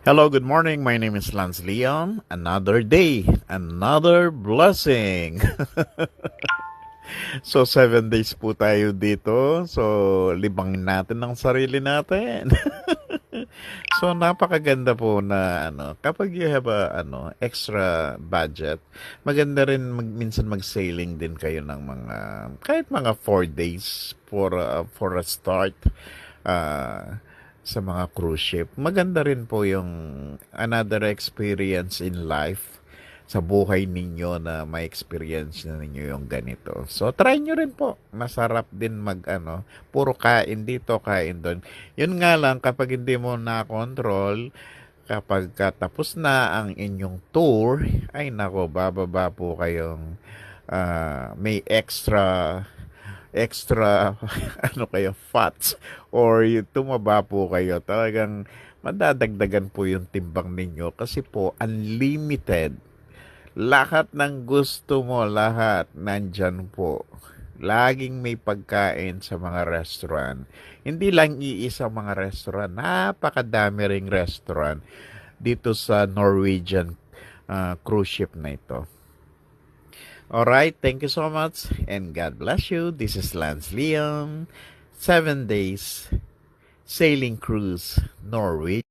Hello, good morning. My name is Lance Leon. Another day, another blessing. So, 7 days po tayo dito. So, libangin natin ang sarili natin. So, napakaganda po na kapag you have a extra budget, maganda rin minsan mag-sailing din kayo ng mga kahit mga 4 days for a start. Uh, sa mga cruise ship. Maganda rin po yung another experience in life sa buhay ninyo na may experience na ninyo yung ganito. So, try nyo rin po. Masarap din puro kain dito, kain doon. Yun nga lang, kapag hindi mo na-control, kapag katapos na ang inyong tour, ay nako, bababa po kayong may extra kayo fats or tumaba po kayo, talagang madadagdagan po yung timbang ninyo kasi po unlimited, lahat ng gusto mo, lahat nandyan po. Laging may pagkain sa mga restaurant. Hindi lang iisa mga restaurant, napakadami ring restaurant dito sa Norwegian cruise ship na ito. Alright, thank you so much and God bless you. This is Lance Leon. 7 days sailing cruise, Norway.